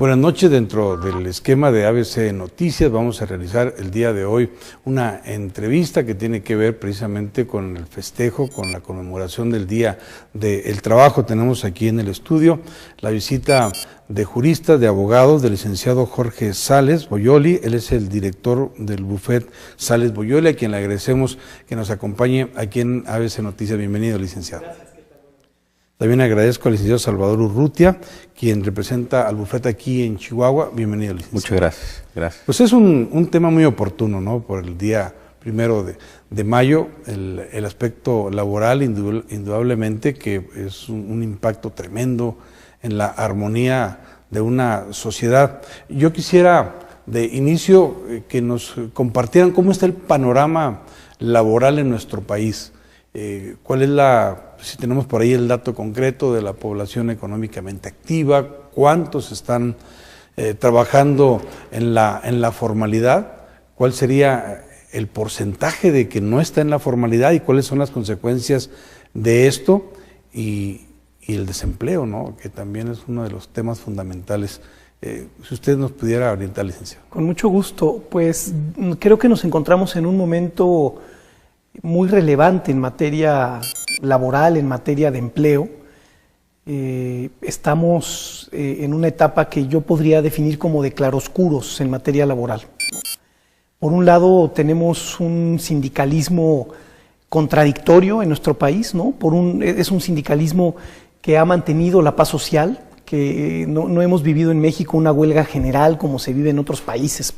Buenas noches. Dentro del esquema de ABC Noticias vamos a realizar el día de hoy una entrevista que tiene que ver precisamente con el festejo, con la conmemoración del Día del Trabajo. Tenemos aquí en el estudio la visita de juristas, de abogados, del licenciado Jorge Sales Boyoli. Él es el director del bufet Sales Boyoli, a quien le agradecemos que nos acompañe aquí en ABC Noticias. Bienvenido, licenciado. Gracias. También agradezco al licenciado Salvador Urrutia, quien representa al bufete aquí en Chihuahua. Bienvenido, licenciado. Muchas gracias. Gracias. Pues es un tema muy oportuno, ¿no? Por el día 1 de mayo, el aspecto laboral, indudablemente que es un impacto tremendo en la armonía de una sociedad. Yo quisiera de inicio que nos compartieran cómo está el panorama laboral en nuestro país. ¿Cuál es si tenemos por ahí el dato concreto de la población económicamente activa? ¿Cuántos están trabajando en la formalidad? ¿Cuál sería el porcentaje de que no está en la formalidad y cuáles son las consecuencias de esto? Y el desempleo, ¿no? Que también es uno de los temas fundamentales. Si usted nos pudiera orientar, licenciado. Con mucho gusto. Pues creo que nos encontramos en un momento muy relevante en materia laboral, en materia de empleo. Estamos en una etapa que yo podría definir como de claroscuros en materia laboral. Por un lado tenemos un sindicalismo contradictorio en nuestro país, ¿no? Es un sindicalismo que ha mantenido la paz social, que no hemos vivido en México una huelga general como se vive en otros países.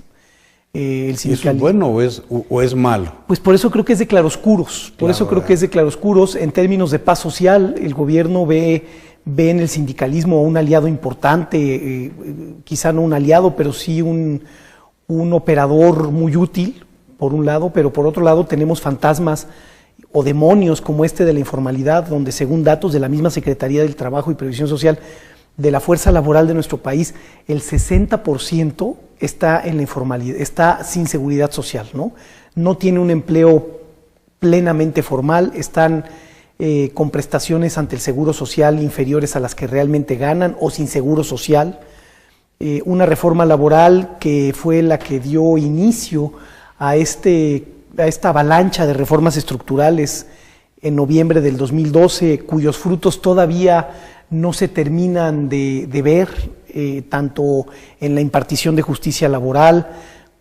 ¿Y eso es bueno o es malo? Pues por eso creo que es de claroscuros, creo que es de claroscuros. En términos de paz social, el gobierno ve en el sindicalismo un aliado importante, quizá no un aliado, pero sí un operador muy útil, por un lado, pero por otro lado tenemos fantasmas o demonios como este de la informalidad, donde según datos de la misma Secretaría del Trabajo y Previsión Social, de la fuerza laboral de nuestro país, el 60% está en la informalidad, está sin seguridad social, ¿no? No tiene un empleo plenamente formal, están con prestaciones ante el seguro social inferiores a las que realmente ganan o sin seguro social. Una reforma laboral que fue la que dio inicio a esta avalancha de reformas estructurales en noviembre del 2012, cuyos frutos todavía no se terminan de ver, tanto en la impartición de justicia laboral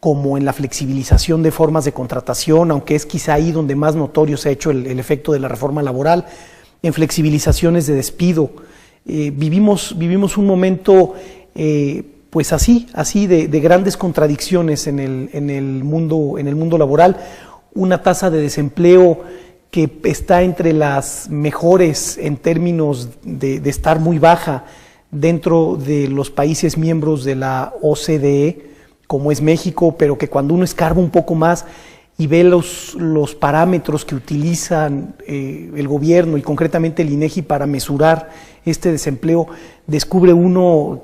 como en la flexibilización de formas de contratación, aunque es quizá ahí donde más notorio se ha hecho el efecto de la reforma laboral, en flexibilizaciones de despido. Vivimos un momento pues así de grandes contradicciones en el mundo laboral, una tasa de desempleo que está entre las mejores en términos de estar muy baja dentro de los países miembros de la OCDE, como es México, pero que cuando uno escarba un poco más y ve los parámetros que utilizan el gobierno y concretamente el INEGI para mesurar este desempleo, descubre uno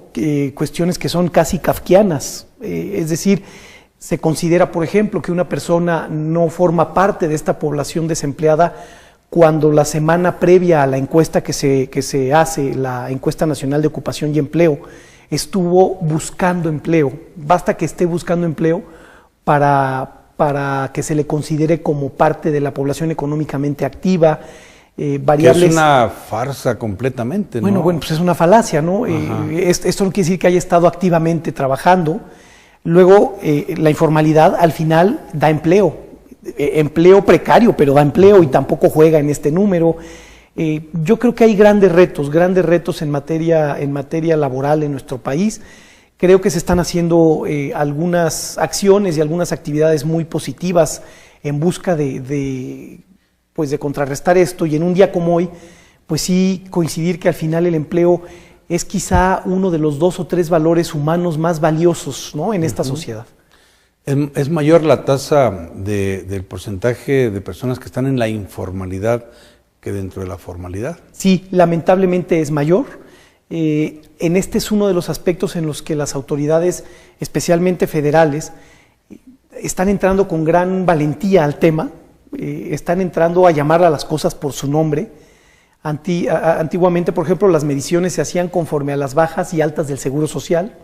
cuestiones que son casi kafkianas, es decir, se considera, por ejemplo, que una persona no forma parte de esta población desempleada cuando la semana previa a la encuesta que se hace, la Encuesta Nacional de Ocupación y Empleo, estuvo buscando empleo. Basta que esté buscando empleo para que se le considere como parte de la población económicamente activa. Variables. Que es una farsa completamente, ¿no? Bueno, pues es una falacia, ¿no? Esto no quiere decir que haya estado activamente trabajando. Luego, la informalidad al final da empleo, empleo precario, pero da empleo y tampoco juega en este número. Yo creo que hay grandes retos en materia laboral en nuestro país. Creo que se están haciendo algunas acciones y algunas actividades muy positivas en busca de contrarrestar esto, y en un día como hoy, pues sí coincidir que al final el empleo es quizá uno de los 2 o 3 valores humanos más valiosos, ¿no?, en esta sociedad. ¿Es mayor la tasa del porcentaje de personas que están en la informalidad que dentro de la formalidad? Sí, lamentablemente es mayor. Este es uno de los aspectos en los que las autoridades, especialmente federales, están entrando con gran valentía al tema, están entrando a llamar a las cosas por su nombre. Antiguamente, por ejemplo, las mediciones se hacían conforme a las bajas y altas del Seguro Social.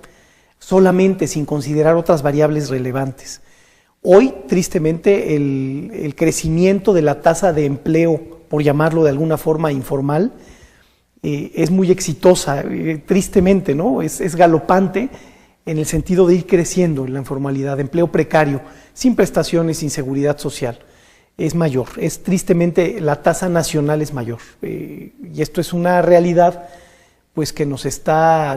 solamente sin considerar otras variables relevantes. Hoy, tristemente, el crecimiento de la tasa de empleo, por llamarlo de alguna forma informal, es muy exitosa, tristemente, ¿no? Es galopante en el sentido de ir creciendo en la informalidad, empleo precario, sin prestaciones, sin seguridad social. Es mayor, tristemente la tasa nacional es mayor. Y esto es una realidad pues, que nos está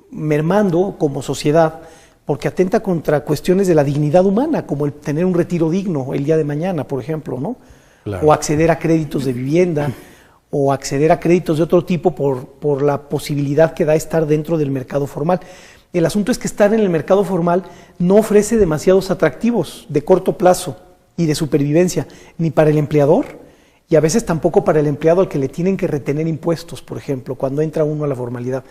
mermando como sociedad, porque atenta contra cuestiones de la dignidad humana, como el tener un retiro digno el día de mañana, por ejemplo, ¿no? Claro. O acceder a créditos de vivienda, o acceder a créditos de otro tipo por la posibilidad que da estar dentro del mercado formal. El asunto es que estar en el mercado formal no ofrece demasiados atractivos de corto plazo y de supervivencia, ni para el empleador, y a veces tampoco para el empleado al que le tienen que retener impuestos, por ejemplo, cuando entra uno a la formalidad.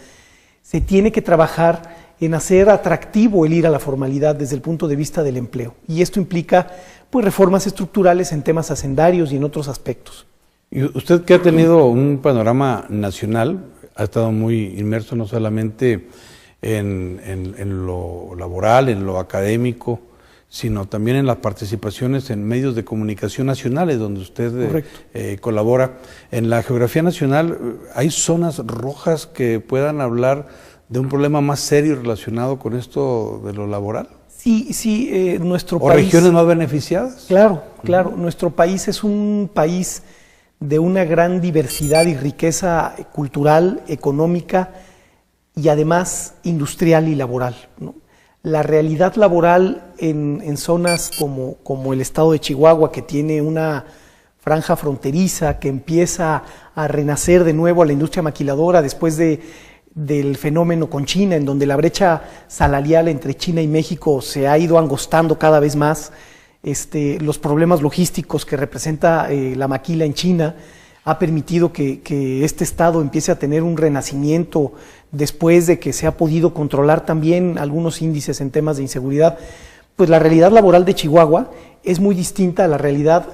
Se tiene que trabajar en hacer atractivo el ir a la formalidad desde el punto de vista del empleo. Y esto implica pues, reformas estructurales en temas hacendarios y en otros aspectos. Y usted que ha tenido un panorama nacional, ha estado muy inmerso no solamente en lo laboral, en lo académico, sino también en las participaciones en medios de comunicación nacionales, donde usted colabora. En la geografía nacional, ¿hay zonas rojas que puedan hablar de un problema más serio relacionado con esto de lo laboral? Sí, nuestro país... ¿O país, regiones más beneficiadas? Claro. Nuestro país es un país de una gran diversidad y riqueza cultural, económica y además industrial y laboral, ¿no? La realidad laboral en zonas como el estado de Chihuahua, que tiene una franja fronteriza, que empieza a renacer de nuevo a la industria maquiladora después del fenómeno con China, en donde la brecha salarial entre China y México se ha ido angostando cada vez más, los problemas logísticos que representa la maquila en China ha permitido que este estado empiece a tener un renacimiento después de que se ha podido controlar también algunos índices en temas de inseguridad. Pues la realidad laboral de Chihuahua es muy distinta a la realidad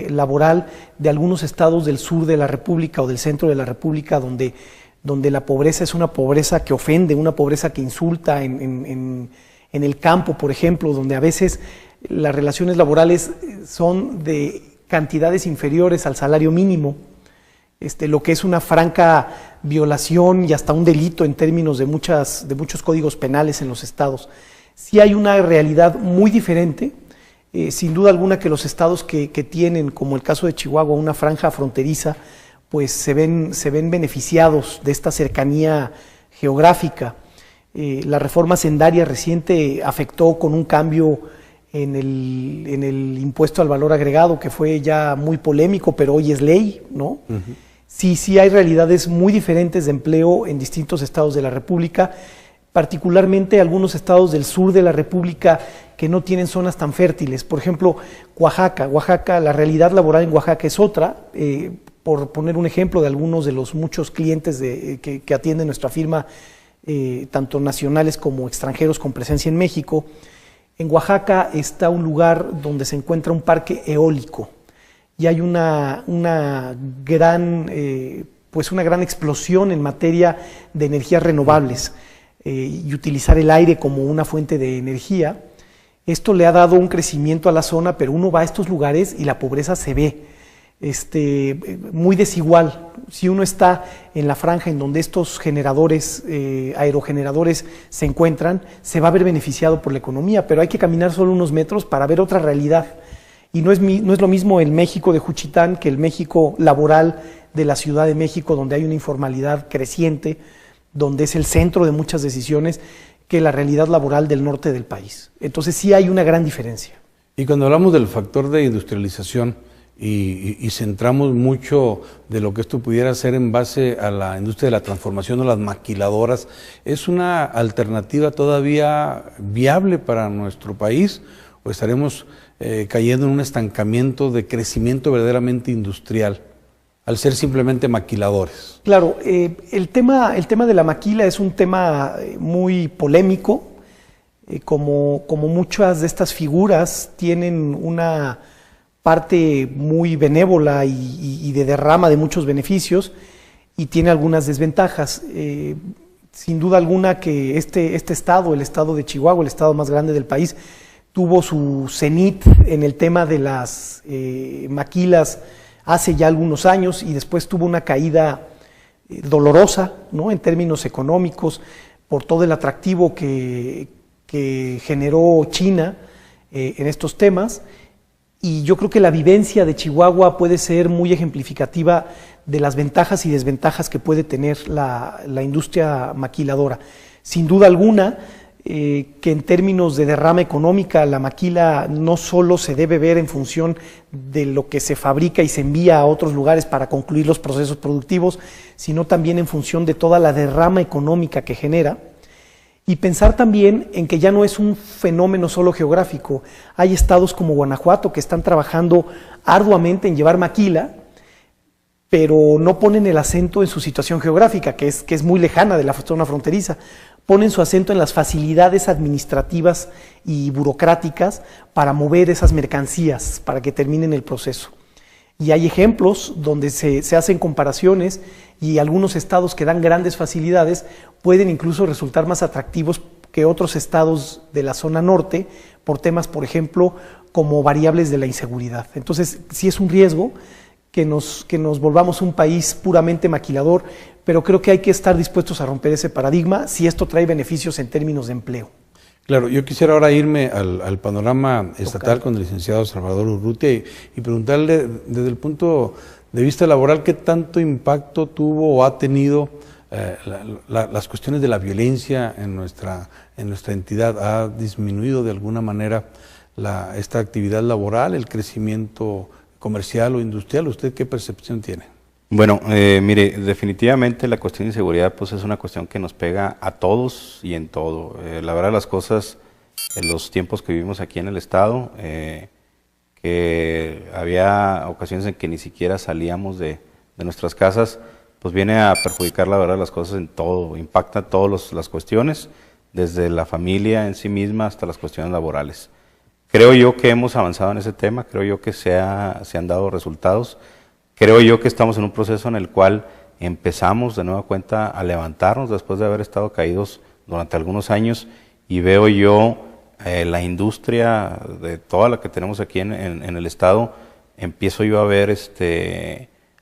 laboral de algunos estados del sur de la República o del centro de la República, donde la pobreza es una pobreza que ofende, una pobreza que insulta en el campo, por ejemplo, donde a veces las relaciones laborales son de cantidades inferiores al salario mínimo, lo que es una franca violación y hasta un delito en términos de muchos códigos penales en los estados. Sí hay una realidad muy diferente, sin duda alguna que los estados que tienen, como el caso de Chihuahua, una franja fronteriza, pues se ven beneficiados de esta cercanía geográfica. La reforma hacendaria reciente afectó con un cambio en el impuesto al valor agregado, que fue ya muy polémico, pero hoy es ley, ¿no? Uh-huh. Sí hay realidades muy diferentes de empleo en distintos estados de la República, particularmente algunos estados del sur de la República que no tienen zonas tan fértiles. Por ejemplo, Oaxaca, la realidad laboral en Oaxaca es otra. Por poner un ejemplo de algunos de los muchos clientes que atiende nuestra firma, tanto nacionales como extranjeros con presencia en México, en Oaxaca está un lugar donde se encuentra un parque eólico y hay una gran explosión en materia de energías renovables y utilizar el aire como una fuente de energía. Esto le ha dado un crecimiento a la zona, pero uno va a estos lugares y la pobreza se ve muy desigual. Si uno está en la franja en donde estos generadores, aerogeneradores se encuentran, se va a ver beneficiado por la economía, pero hay que caminar solo unos metros para ver otra realidad. Y no es lo mismo el México de Juchitán que el México laboral de la Ciudad de México, donde hay una informalidad creciente, donde es el centro de muchas decisiones, que la realidad laboral del norte del país. Entonces sí hay una gran diferencia. Y cuando hablamos del factor de industrialización, y centramos mucho de lo que esto pudiera ser en base a la industria de la transformación o las maquiladoras, ¿es una alternativa todavía viable para nuestro país o estaremos cayendo en un estancamiento de crecimiento verdaderamente industrial al ser simplemente maquiladores? Claro, el tema de la maquila es un tema muy polémico, como muchas de estas figuras tienen una parte muy benévola y de derrama de muchos beneficios y tiene algunas desventajas. sin duda alguna que este estado, el estado de Chihuahua, el estado más grande del país, tuvo su cenit en el tema de las maquilas hace ya algunos años y después tuvo una caída dolorosa, ¿no?, en términos económicos, por todo el atractivo que generó China en estos temas. Y yo creo que la vivencia de Chihuahua puede ser muy ejemplificativa de las ventajas y desventajas que puede tener la industria maquiladora. Sin duda alguna, que en términos de derrama económica, la maquila no solo se debe ver en función de lo que se fabrica y se envía a otros lugares para concluir los procesos productivos, sino también en función de toda la derrama económica que genera. Y pensar también en que ya no es un fenómeno solo geográfico. Hay estados como Guanajuato que están trabajando arduamente en llevar maquila, pero no ponen el acento en su situación geográfica, que es muy lejana de la zona fronteriza. Ponen su acento en las facilidades administrativas y burocráticas para mover esas mercancías, para que terminen el proceso. Y hay ejemplos donde se hacen comparaciones y algunos estados que dan grandes facilidades pueden incluso resultar más atractivos que otros estados de la zona norte por temas, por ejemplo, como variables de la inseguridad. Entonces, sí es un riesgo que nos volvamos un país puramente maquilador, pero creo que hay que estar dispuestos a romper ese paradigma si esto trae beneficios en términos de empleo. Claro, yo quisiera ahora irme al panorama estatal con el licenciado Salvador Urrutia y preguntarle desde el punto de vista laboral qué tanto impacto tuvo o ha tenido las cuestiones de la violencia en nuestra entidad. ¿Ha disminuido de alguna manera esta actividad laboral, el crecimiento comercial o industrial? ¿Usted qué percepción tiene? Bueno, mire, definitivamente la cuestión de inseguridad pues es una cuestión que nos pega a todos y en todo. La verdad las cosas, en los tiempos que vivimos aquí en el estado, que había ocasiones en que ni siquiera salíamos de nuestras casas, pues viene a perjudicar la verdad las cosas en todo, impacta todas las cuestiones, desde la familia en sí misma hasta las cuestiones laborales. Creo yo que hemos avanzado en ese tema, creo yo que se han dado resultados. Creo yo que estamos en un proceso en el cual empezamos de nueva cuenta a levantarnos después de haber estado caídos durante algunos años y veo yo la industria de toda la que tenemos aquí en el estado, empiezo yo a ver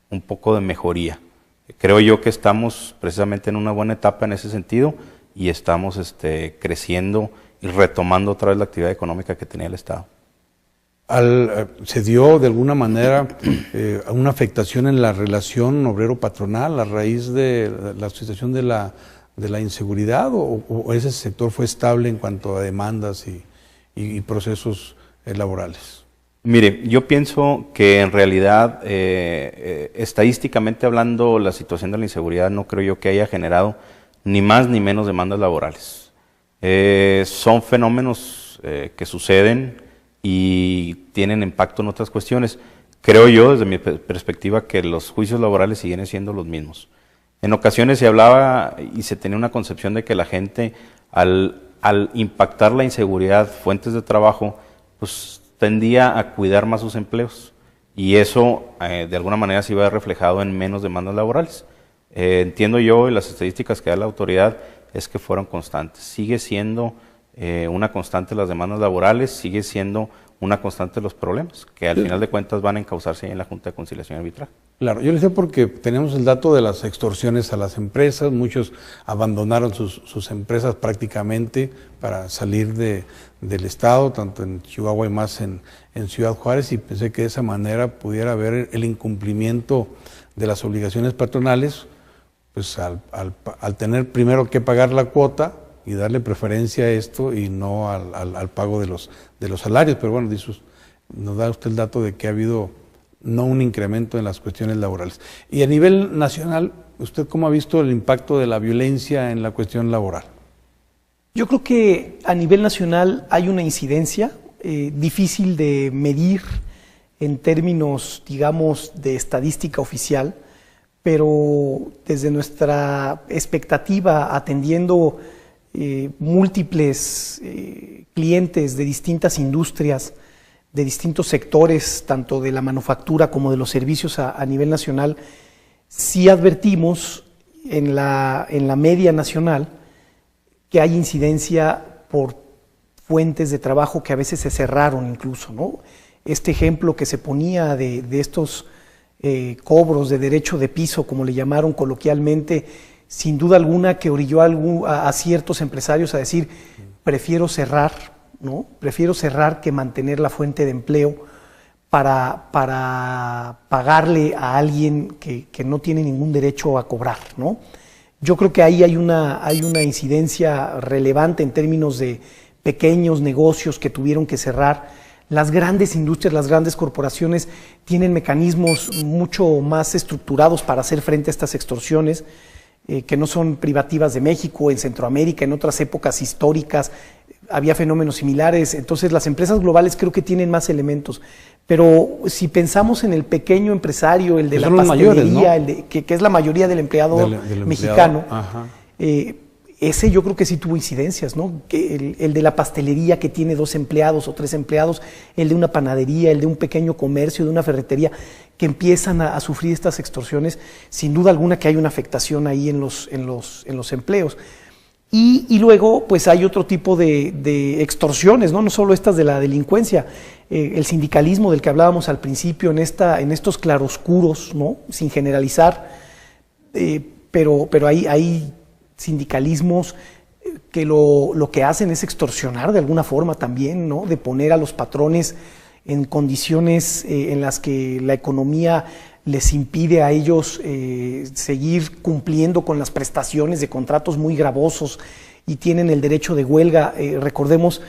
un poco de mejoría. Creo yo que estamos precisamente en una buena etapa en ese sentido y estamos creciendo y retomando otra vez la actividad económica que tenía el estado. ¿Se dio de alguna manera una afectación en la relación obrero-patronal a raíz de la situación de la inseguridad o ese sector fue estable en cuanto a demandas y procesos laborales? Mire, yo pienso que en realidad, estadísticamente hablando, la situación de la inseguridad no creo yo que haya generado ni más ni menos demandas laborales. Son fenómenos que suceden y tienen impacto en otras cuestiones. Creo yo, desde mi perspectiva, que los juicios laborales siguen siendo los mismos. En ocasiones se hablaba y se tenía una concepción de que la gente, al impactar la inseguridad, fuentes de trabajo, pues tendía a cuidar más sus empleos. Y eso, de alguna manera, se iba reflejado en menos demandas laborales. Entiendo yo, y las estadísticas que da la autoridad, es que fueron constantes. Sigue siendo una constante las demandas laborales, sigue siendo una constante los problemas, que al final de cuentas van a encauzarse en la Junta de Conciliación y Arbitraje. Claro, yo le sé porque tenemos el dato de las extorsiones a las empresas, muchos abandonaron sus empresas prácticamente para salir del estado, tanto en Chihuahua y más en Ciudad Juárez, y pensé que de esa manera pudiera haber el incumplimiento de las obligaciones patronales, pues al tener primero que pagar la cuota, y darle preferencia a esto y no al pago de los salarios. Pero bueno, nos da usted el dato de que ha habido no un incremento en las cuestiones laborales. Y a nivel nacional, ¿usted cómo ha visto el impacto de la violencia en la cuestión laboral? Yo creo que a nivel nacional hay una incidencia difícil de medir en términos, digamos, de estadística oficial, pero desde nuestra expectativa, atendiendo múltiples clientes de distintas industrias, de distintos sectores, tanto de la manufactura como de los servicios a nivel nacional, sí advertimos en la media nacional que hay incidencia por fuentes de trabajo que a veces se cerraron incluso, ¿no? Este ejemplo que se ponía de estos cobros de derecho de piso, como le llamaron coloquialmente, sin duda alguna que orilló a ciertos empresarios a decir, prefiero cerrar, ¿no? Prefiero cerrar que mantener la fuente de empleo para pagarle a alguien que no tiene ningún derecho a cobrar, ¿no? Yo creo que ahí hay una incidencia relevante en términos de pequeños negocios que tuvieron que cerrar. Las grandes industrias, las grandes corporaciones tienen mecanismos mucho más estructurados para hacer frente a estas extorsiones, que no son privativas de México, en Centroamérica, en otras épocas históricas había fenómenos similares. Entonces las empresas globales creo que tienen más elementos. Pero si pensamos en el pequeño empresario, el de la pastelería, mayores, ¿no? que es la mayoría del empleado mexicano, ese yo creo que sí tuvo incidencias, ¿no? Que el de la pastelería que tiene 2 empleados o 3 empleados, el de una panadería, el de un pequeño comercio, de una ferretería, que empiezan a sufrir estas extorsiones, sin duda alguna que hay una afectación ahí en los empleos. Y luego, pues hay otro tipo de extorsiones, ¿no? No solo estas de la delincuencia, el sindicalismo del que hablábamos al principio, en estos claroscuros, ¿no? Sin generalizar, pero hay sindicalismos que lo que hacen es extorsionar de alguna forma también, ¿no? De poner a los patrones en condiciones en las que la economía les impide a ellos seguir cumpliendo con las prestaciones de contratos muy gravosos y tienen el derecho de huelga. Recordemos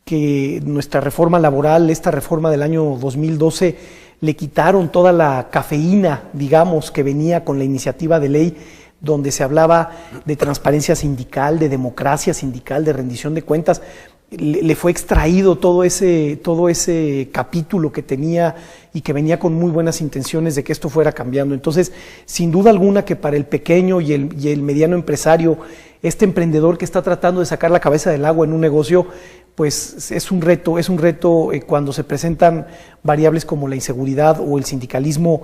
que nuestra reforma laboral, esta reforma del año 2012, le quitaron toda la cafeína, digamos, que venía con la iniciativa de ley, donde se hablaba de transparencia sindical, de democracia sindical, de rendición de cuentas. Le fue extraído todo ese capítulo que tenía y que venía con muy buenas intenciones de que esto fuera cambiando. Entonces, sin duda alguna que para el pequeño y el mediano empresario, este emprendedor que está tratando de sacar la cabeza del agua en un negocio, pues es un reto cuando se presentan variables como la inseguridad o el sindicalismo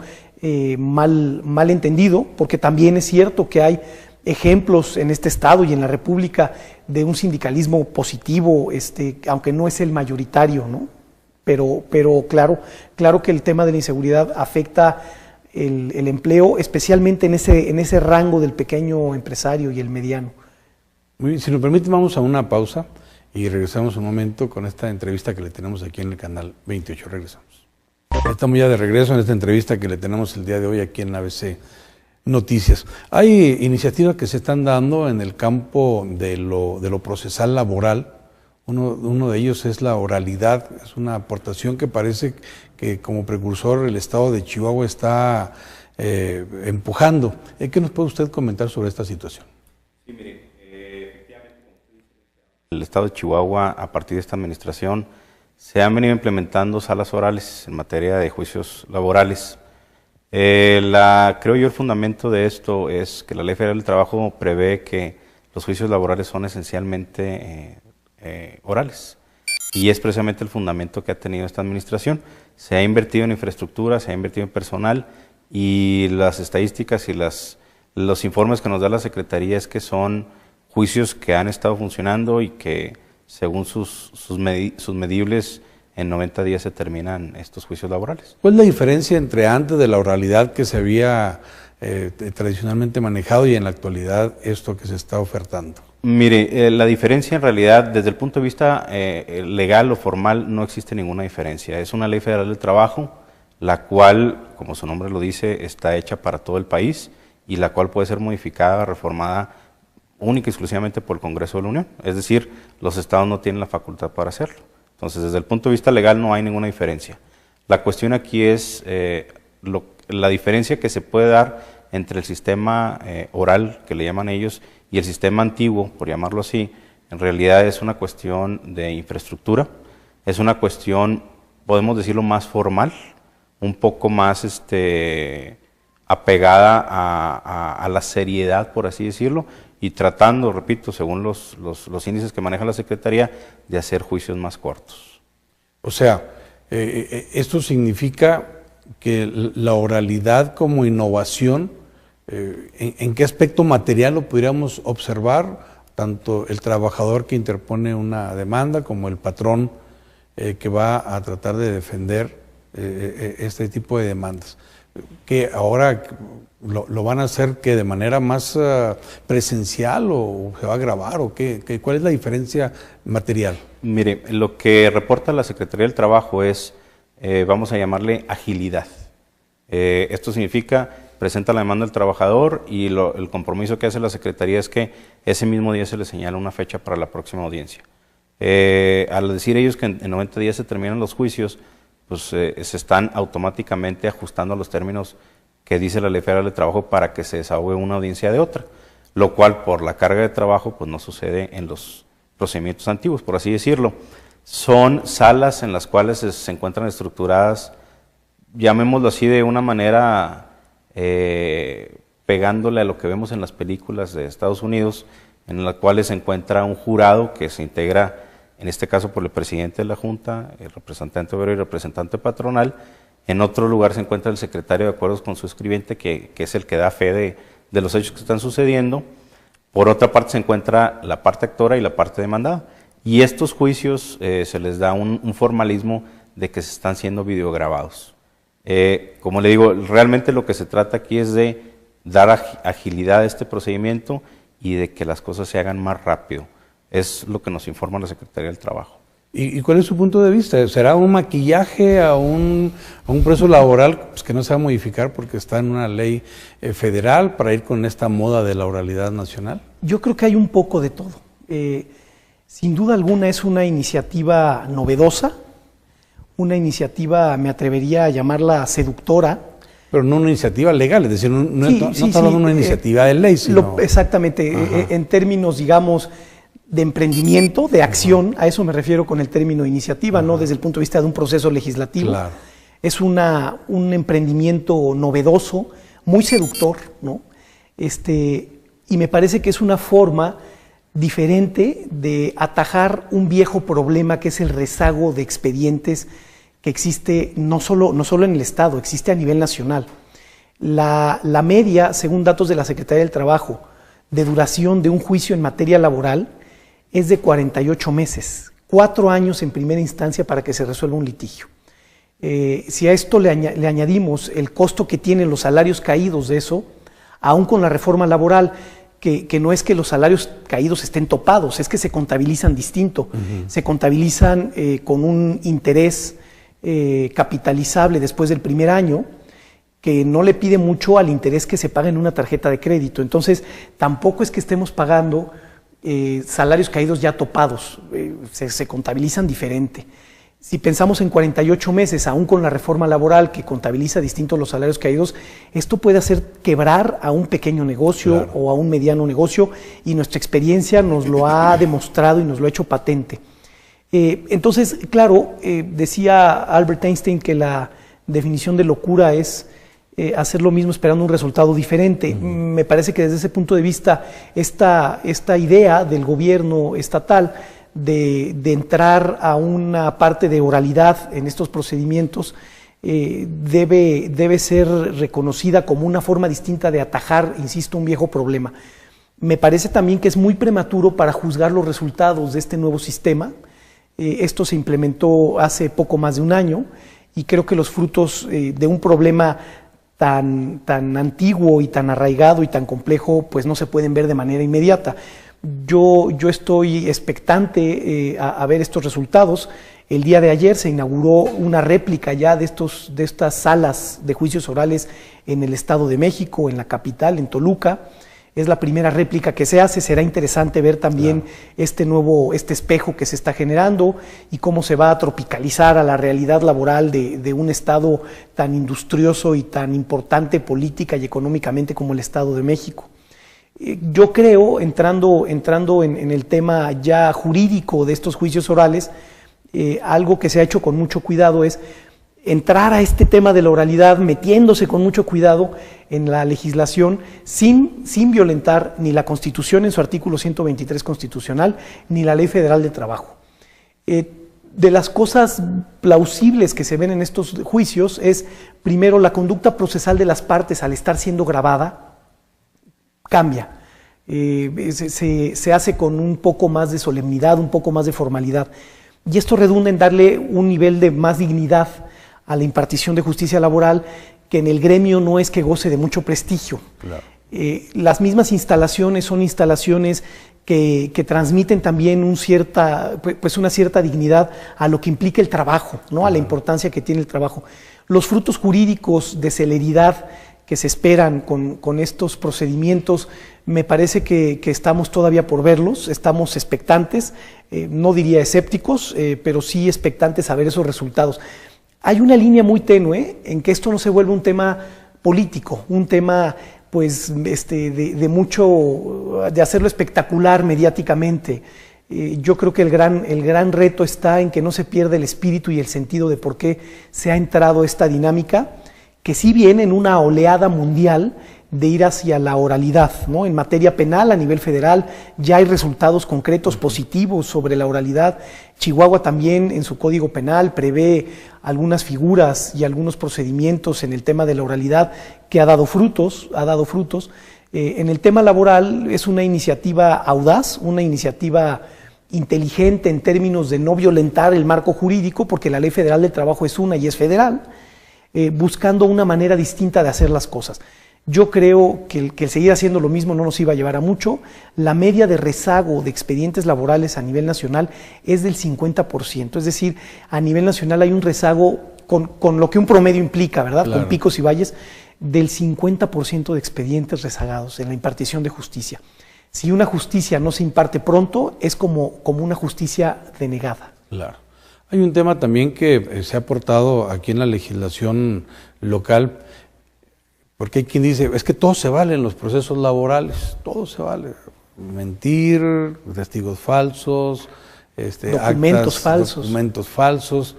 mal entendido, porque también es cierto que hay ejemplos en este estado y en la República de un sindicalismo positivo, aunque no es el mayoritario, ¿no? Pero claro que el tema de la inseguridad afecta el empleo, especialmente en ese rango del pequeño empresario y el mediano. Muy bien, si nos permite, vamos a una pausa y regresamos un momento con esta entrevista que le tenemos aquí en el canal 28. Regresamos. Estamos ya de regreso en esta entrevista que le tenemos el día de hoy aquí en ABC Noticias. Hay iniciativas que se están dando en el campo de lo procesal laboral. Uno de ellos es la oralidad. Es una aportación que parece que como precursor el estado de Chihuahua está empujando. ¿Qué nos puede usted comentar sobre esta situación? Sí, mire, efectivamente, el estado de Chihuahua, a partir de esta administración, se han venido implementando salas orales en materia de juicios laborales. Creo yo el fundamento de esto es que la Ley Federal del Trabajo prevé que los juicios laborales son esencialmente orales, y es precisamente el fundamento que ha tenido esta administración. Se ha invertido en infraestructura, se ha invertido en personal, y las estadísticas y los informes que nos da la Secretaría es que son juicios que han estado funcionando y que según sus medibles, en 90 días se terminan estos juicios laborales. ¿Cuál es la diferencia entre antes de la oralidad que se había tradicionalmente manejado y en la actualidad esto que se está ofertando? Mire, la diferencia en realidad, desde el punto de vista legal o formal, no existe ninguna diferencia. Es una ley federal del trabajo, la cual, como su nombre lo dice, está hecha para todo el país y la cual puede ser modificada, reformada única y exclusivamente por el Congreso de la Unión. Es decir, los estados no tienen la facultad para hacerlo. Entonces, desde el punto de vista legal no hay ninguna diferencia. La cuestión aquí es la diferencia que se puede dar entre el sistema oral, que le llaman ellos, y el sistema antiguo, por llamarlo así. En realidad es una cuestión de infraestructura, es una cuestión, podemos decirlo, más formal, un poco más apegada a la seriedad, por así decirlo, y tratando, repito, según los índices que maneja la Secretaría, de hacer juicios más cortos. O sea, esto significa que la oralidad como innovación ¿En qué aspecto material lo podríamos observar? Tanto el trabajador que interpone una demanda como el patrón que va a tratar de defender este tipo de demandas. Que ahora lo van a hacer que de manera más presencial o se va a grabar o qué, ¿cuál es la diferencia material? Mire, lo que reporta la Secretaría del Trabajo es, vamos a llamarle agilidad. Esto significa, presenta la demanda del trabajador y el compromiso que hace la Secretaría es que ese mismo día se le señala una fecha para la próxima audiencia. Al decir ellos que en 90 días se terminan los juicios, pues se están automáticamente ajustando a los términos que dice la Ley Federal de Trabajo para que se desahogue una audiencia de otra, lo cual por la carga de trabajo pues no sucede en los procedimientos antiguos, por así decirlo. Son salas en las cuales se encuentran estructuradas, llamémoslo así, de una manera pegándole a lo que vemos en las películas de Estados Unidos, en las cuales se encuentra un jurado que se integra, en este caso por el presidente de la Junta, el representante obrero y el representante patronal. En otro lugar se encuentra el secretario de acuerdos con su escribiente, que es el que da fe de los hechos que están sucediendo. Por otra parte se encuentra la parte actora y la parte demandada. Y estos juicios se les da un formalismo de que se están siendo videograbados. Como le digo, realmente lo que se trata aquí es de dar agilidad a este procedimiento y de que las cosas se hagan más rápido. Es lo que nos informa la Secretaría del Trabajo. ¿Y cuál es su punto de vista? ¿Será un maquillaje a un proceso laboral pues, que no se va a modificar porque está en una ley federal para ir con esta moda de la oralidad nacional? Yo creo que hay un poco de todo. Sin duda alguna es una iniciativa novedosa, una iniciativa, me atrevería a llamarla seductora. Pero no una iniciativa legal, es decir, no está hablando de una iniciativa de ley, sino... Exactamente, en términos, digamos, de emprendimiento, de acción, a eso me refiero con el término iniciativa, no desde el punto de vista de un proceso legislativo. Claro. Es un emprendimiento novedoso, muy seductor, ¿no? Y me parece que es una forma diferente de atajar un viejo problema que es el rezago de expedientes que existe no solo en el Estado, existe a nivel nacional. La media, según datos de la Secretaría del Trabajo, de duración de un juicio en materia laboral es de 48 meses, 4 años en primera instancia para que se resuelva un litigio. Si a esto le añadimos el costo que tienen los salarios caídos de eso, aún con la reforma laboral, que no es que los salarios caídos estén topados, es que se contabilizan distinto, se contabilizan con un interés capitalizable después del primer año, que no le pide mucho al interés que se paga en una tarjeta de crédito. Entonces, tampoco es que estemos pagando salarios caídos ya topados, se contabilizan diferente. Si pensamos en 48 meses, aún con la reforma laboral que contabiliza distintos los salarios caídos, esto puede hacer quebrar a un pequeño negocio, claro, o a un mediano negocio, y nuestra experiencia nos lo ha demostrado y nos lo ha hecho patente. Entonces, claro, decía Albert Einstein que la definición de locura es hacer lo mismo esperando un resultado diferente. Me parece que desde ese punto de vista, esta idea del gobierno estatal de entrar a una parte de oralidad en estos procedimientos debe ser reconocida como una forma distinta de atajar, insisto, un viejo problema. Me parece también que es muy prematuro para juzgar los resultados de este nuevo sistema. Esto se implementó hace poco más de un año y creo que los frutos de un problema tan antiguo y tan arraigado y tan complejo pues no se pueden ver de manera inmediata. Yo estoy expectante a ver estos resultados. El día de ayer se inauguró una réplica ya de estas salas de juicios orales en el Estado de México, en la capital, en Toluca. Es la primera réplica que se hace. Será interesante ver también, claro, este espejo que se está generando y cómo se va a tropicalizar a la realidad laboral de un Estado tan industrioso y tan importante política y económicamente como el Estado de México. Yo creo, entrando en el tema ya jurídico de estos juicios orales, algo que se ha hecho con mucho cuidado es entrar a este tema de la oralidad metiéndose con mucho cuidado en la legislación sin violentar ni la Constitución en su artículo 123 constitucional, ni la Ley Federal de Trabajo. De las cosas plausibles que se ven en estos juicios es, primero, la conducta procesal de las partes al estar siendo grabada. cambia. Se hace con un poco más de solemnidad, un poco más de formalidad. Y esto redunda en darle un nivel de más dignidad a la impartición de justicia laboral, que en el gremio no es que goce de mucho prestigio. Claro. Las mismas instalaciones son instalaciones que transmiten también una cierta dignidad a lo que implica el trabajo, ¿no? A la importancia que tiene el trabajo. Los frutos jurídicos de celeridad que se esperan con estos procedimientos, me parece que estamos todavía por verlos, estamos expectantes, no diría escépticos, pero sí expectantes a ver esos resultados. Hay una línea muy tenue en que esto no se vuelve un tema político, un tema pues de hacerlo espectacular mediáticamente. Yo creo que el gran reto está en que no se pierda el espíritu y el sentido de por qué se ha entrado esta dinámica, que sí viene en una oleada mundial de ir hacia la oralidad, ¿no? En materia penal a nivel federal ya hay resultados concretos positivos sobre la oralidad. Chihuahua también en su código penal prevé algunas figuras y algunos procedimientos en el tema de la oralidad que ha dado frutos. En el tema laboral es una iniciativa audaz, una iniciativa inteligente en términos de no violentar el marco jurídico, porque la Ley Federal del Trabajo es una y es federal, buscando una manera distinta de hacer las cosas. Yo creo que el seguir haciendo lo mismo no nos iba a llevar a mucho. La media de rezago de expedientes laborales a nivel nacional es del 50%, es decir, a nivel nacional hay un rezago con lo que un promedio implica, ¿verdad? Claro. Con picos y valles, del 50% de expedientes rezagados en la impartición de justicia. Si una justicia no se imparte pronto, es como una justicia denegada. Claro. Hay un tema también que se ha aportado aquí en la legislación local, porque hay quien dice, es que todo se vale en los procesos laborales, todo se vale. Mentir, testigos falsos, documentos falsos.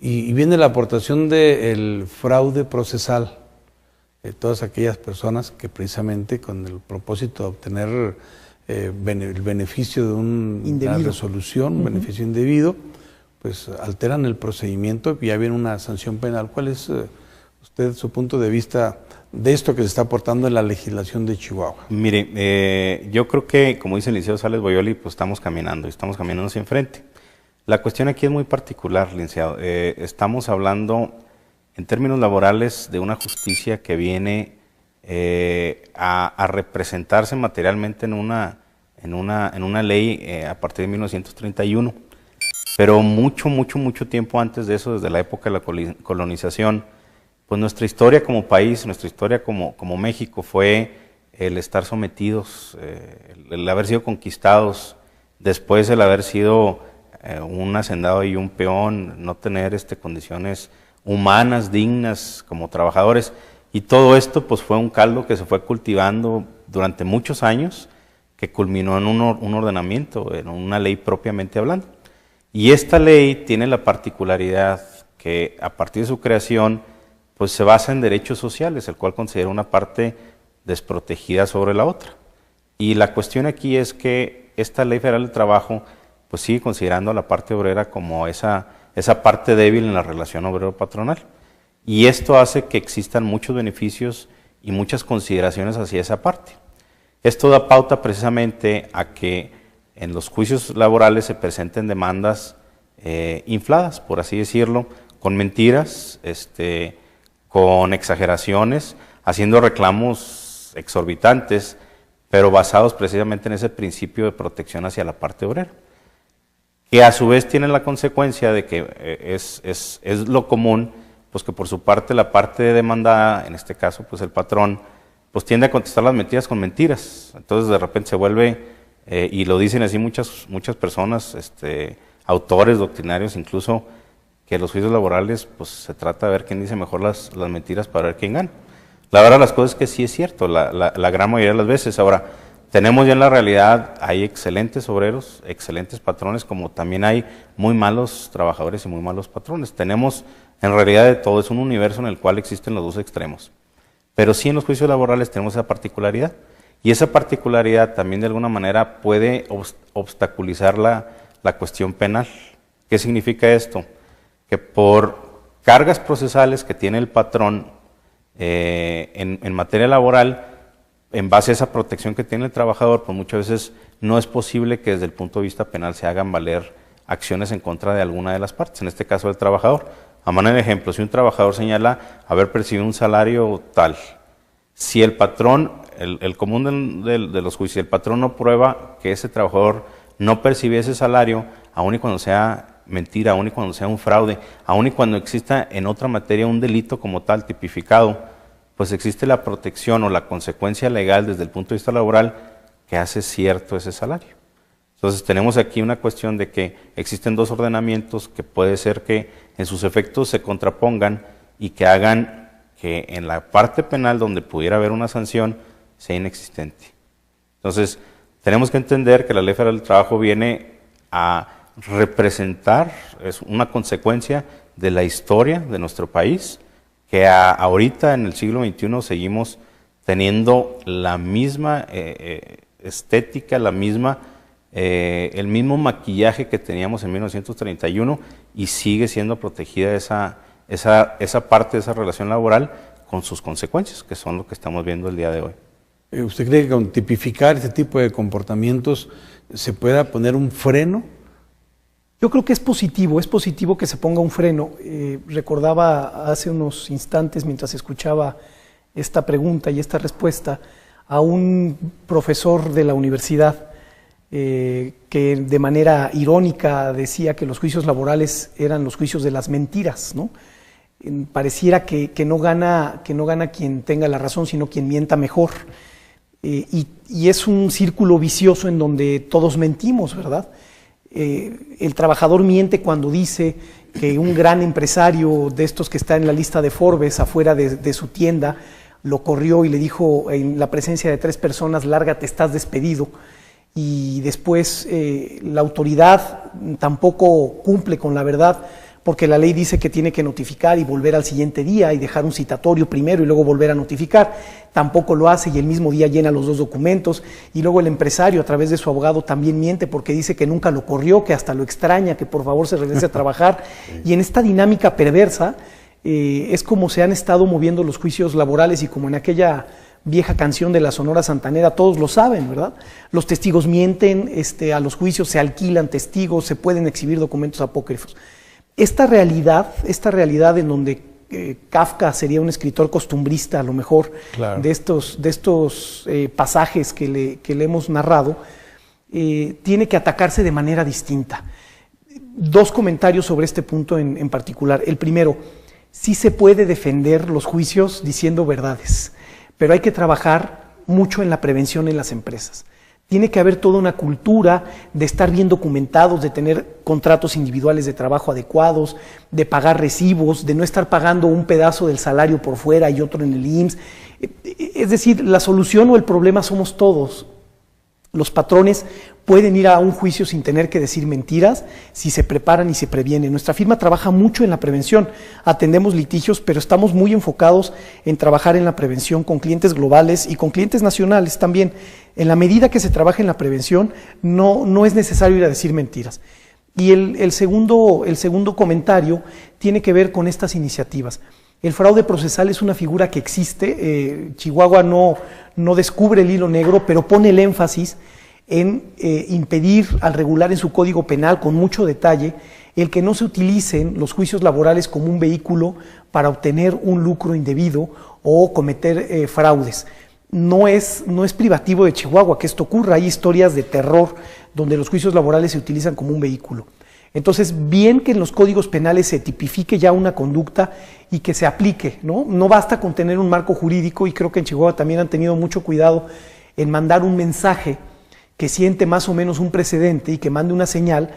Y viene la aportación del fraude procesal. Todas aquellas personas que precisamente con el propósito de obtener el beneficio de una resolución, un beneficio indebido, pues alteran el procedimiento y ya viene una sanción penal. ¿Cuál es usted su punto de vista de esto que se está aportando en la legislación de Chihuahua? Mire, yo creo que, como dice el licenciado Sales Boyoli, pues estamos caminando hacia enfrente. La cuestión aquí es muy particular, licenciado. Estamos hablando en términos laborales de una justicia que viene a representarse materialmente en una ley a partir de 1931, pero mucho tiempo antes de eso, desde la época de la colonización, pues nuestra historia como país, nuestra historia como México fue el estar sometidos, el haber sido conquistados, después el haber sido un hacendado y un peón, no tener condiciones humanas, dignas como trabajadores, y todo esto pues fue un caldo que se fue cultivando durante muchos años, que culminó en un ordenamiento, en una ley propiamente hablando. Y esta ley tiene la particularidad que a partir de su creación pues se basa en derechos sociales, el cual considera una parte desprotegida sobre la otra. Y la cuestión aquí es que esta Ley Federal del Trabajo pues sigue considerando a la parte obrera como esa parte débil en la relación obrero-patronal. Y esto hace que existan muchos beneficios y muchas consideraciones hacia esa parte. Esto da pauta precisamente a que en los juicios laborales se presenten demandas infladas, por así decirlo, con mentiras, con exageraciones, haciendo reclamos exorbitantes, pero basados precisamente en ese principio de protección hacia la parte obrera, que a su vez tiene la consecuencia de que es lo común, pues que por su parte la parte demandada, en este caso pues el patrón, pues tiende a contestar las mentiras con mentiras. Entonces de repente se vuelve, y lo dicen así muchas personas, autores doctrinarios incluso, que los juicios laborales pues se trata de ver quién dice mejor las mentiras para ver quién gana. La verdad las cosas es que sí es cierto, la gran mayoría de las veces. Ahora, tenemos ya en la realidad, hay excelentes obreros, excelentes patrones, como también hay muy malos trabajadores y muy malos patrones. Tenemos en realidad de todo, es un universo en el cual existen los dos extremos. Pero sí en los juicios laborales tenemos esa particularidad. Y esa particularidad también de alguna manera puede obstaculizar la cuestión penal. ¿Qué significa esto? Que por cargas procesales que tiene el patrón en materia laboral, en base a esa protección que tiene el trabajador, pues muchas veces no es posible que desde el punto de vista penal se hagan valer acciones en contra de alguna de las partes, en este caso del trabajador. A manera de ejemplo, si un trabajador señala haber percibido un salario tal, si el patrón, el común de los juicios, el patrón no prueba que ese trabajador no percibe ese salario, aun y cuando sea mentira, aun y cuando sea un fraude, aun y cuando exista en otra materia un delito como tal tipificado, pues existe la protección o la consecuencia legal desde el punto de vista laboral que hace cierto ese salario. Entonces tenemos aquí una cuestión de que existen dos ordenamientos que puede ser que en sus efectos se contrapongan y que hagan que en la parte penal donde pudiera haber una sanción sea inexistente. Entonces tenemos que entender que la Ley Federal del Trabajo viene a representar, es una consecuencia de la historia de nuestro país, que ahorita en el siglo XXI seguimos teniendo la misma estética, el mismo maquillaje que teníamos en 1931 y sigue siendo protegida esa parte de esa relación laboral con sus consecuencias, que son lo que estamos viendo el día de hoy. ¿Usted cree que con tipificar este tipo de comportamientos se pueda poner un freno? Yo creo que es positivo que se ponga un freno. Recordaba hace unos instantes, mientras escuchaba esta pregunta y esta respuesta, a un profesor de la universidad que de manera irónica decía que los juicios laborales eran los juicios de las mentiras, ¿no? Pareciera que no gana quien tenga la razón, sino quien mienta mejor. Y es un círculo vicioso en donde todos mentimos, ¿verdad? El trabajador miente cuando dice que un gran empresario de estos que está en la lista de Forbes afuera de su tienda lo corrió y le dijo en la presencia de 3 personas: lárgate, estás despedido. Y después la autoridad tampoco cumple con la verdad, porque la ley dice que tiene que notificar y volver al siguiente día y dejar un citatorio primero y luego volver a notificar. Tampoco lo hace y el mismo día llena los 2 documentos. Y luego el empresario, a través de su abogado, también miente porque dice que nunca lo corrió, que hasta lo extraña, que por favor se regrese a trabajar. Y en esta dinámica perversa es como se han estado moviendo los juicios laborales, y como en aquella vieja canción de la Sonora Santanera, todos lo saben, ¿verdad? Los testigos mienten, a los juicios se alquilan testigos, se pueden exhibir documentos apócrifos. Esta realidad en donde Kafka sería un escritor costumbrista, a lo mejor, claro, de estos pasajes que le hemos narrado, tiene que atacarse de manera distinta. 2 comentarios sobre este punto en particular. El primero, sí se puede defender los juicios diciendo verdades, pero hay que trabajar mucho en la prevención en las empresas. Tiene que haber toda una cultura de estar bien documentados, de tener contratos individuales de trabajo adecuados, de pagar recibos, de no estar pagando un pedazo del salario por fuera y otro en el IMSS. Es decir, la solución o el problema somos todos. Los patrones pueden ir a un juicio sin tener que decir mentiras si se preparan y se previenen. Nuestra firma trabaja mucho en la prevención, atendemos litigios, pero estamos muy enfocados en trabajar en la prevención con clientes globales y con clientes nacionales también. En la medida que se trabaja en la prevención, no es necesario ir a decir mentiras. Y el segundo comentario tiene que ver con estas iniciativas. El fraude procesal es una figura que existe. Chihuahua no descubre el hilo negro, pero pone el énfasis en impedir, al regular en su código penal con mucho detalle, el que no se utilicen los juicios laborales como un vehículo para obtener un lucro indebido o cometer fraudes. No es privativo de Chihuahua que esto ocurra. Hay historias de terror donde los juicios laborales se utilizan como un vehículo. Entonces, bien que en los códigos penales se tipifique ya una conducta y que se aplique, ¿no? No basta con tener un marco jurídico, y creo que en Chihuahua también han tenido mucho cuidado en mandar un mensaje que siente más o menos un precedente y que mande una señal,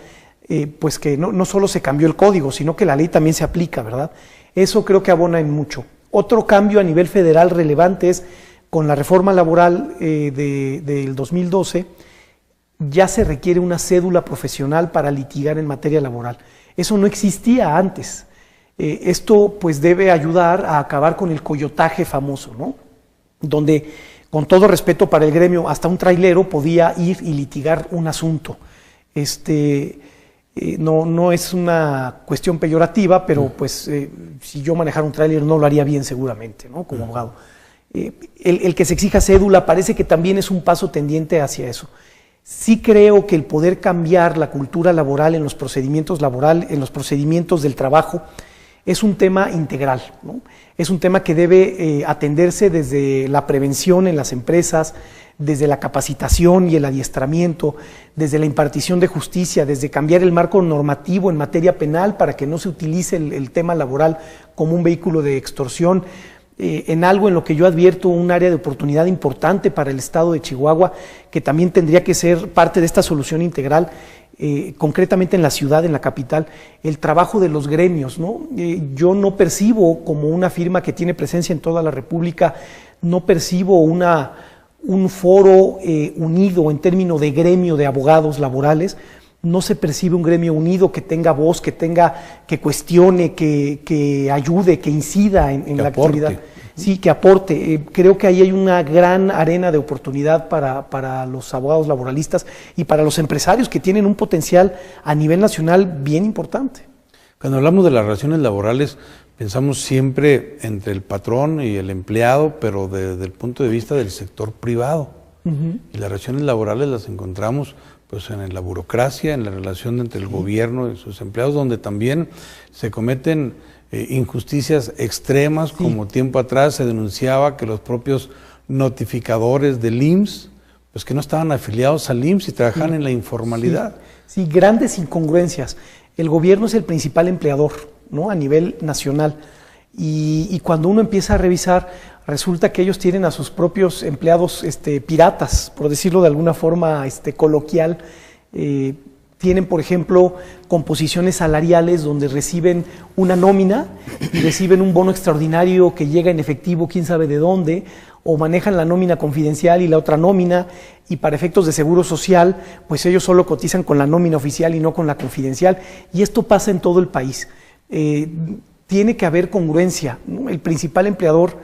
pues que no solo se cambió el código, sino que la ley también se aplica, ¿verdad? Eso creo que abona en mucho. Otro cambio a nivel federal relevante es con la reforma laboral del 2012, ya se requiere una cédula profesional para litigar en materia laboral. Eso no existía antes. Esto pues debe ayudar a acabar con el coyotaje famoso, ¿no? Donde, con todo respeto para el gremio, hasta un trailero podía ir y litigar un asunto. No es una cuestión peyorativa, pero pues si yo manejara un tráiler no lo haría bien seguramente, ¿no? Como abogado. El que se exija cédula parece que también es un paso tendiente hacia eso. Sí creo que el poder cambiar la cultura laboral en los procedimientos del trabajo es un tema integral, ¿no? Es un tema que debe atenderse desde la prevención en las empresas, desde la capacitación y el adiestramiento, desde la impartición de justicia, desde cambiar el marco normativo en materia penal para que no se utilice el tema laboral como un vehículo de extorsión. En algo en lo que yo advierto un área de oportunidad importante para el estado de Chihuahua, que también tendría que ser parte de esta solución integral, concretamente en la ciudad, en la capital, el trabajo de los gremios, ¿no? Yo no percibo como una firma que tiene presencia en toda la República, no percibo un foro unido en términos de gremio de abogados laborales. No se percibe un gremio unido que tenga voz, que cuestione, que ayude, que incida en la actividad. Sí, que aporte. Creo que ahí hay una gran arena de oportunidad para los abogados laboralistas y para los empresarios que tienen un potencial a nivel nacional bien importante. Cuando hablamos de las relaciones laborales, pensamos siempre entre el patrón y el empleado, pero desde el punto de vista del sector privado. Y las relaciones laborales las encontramos pues en la burocracia, en la relación entre el gobierno y sus empleados, donde también se cometen injusticias extremas, como tiempo atrás se denunciaba que los propios notificadores del IMSS, pues que no estaban afiliados al IMSS y trabajaban en la informalidad. Sí, grandes incongruencias. El gobierno es el principal empleador, ¿no? A nivel nacional. Y cuando uno empieza a revisar, resulta que ellos tienen a sus propios empleados piratas, por decirlo de alguna forma coloquial. Tienen, por ejemplo, composiciones salariales donde reciben una nómina y reciben un bono extraordinario que llega en efectivo, quién sabe de dónde, o manejan la nómina confidencial y la otra nómina, y para efectos de seguro social, pues ellos solo cotizan con la nómina oficial y no con la confidencial, y esto pasa en todo el país. Tiene que haber congruencia, ¿no? El principal empleador,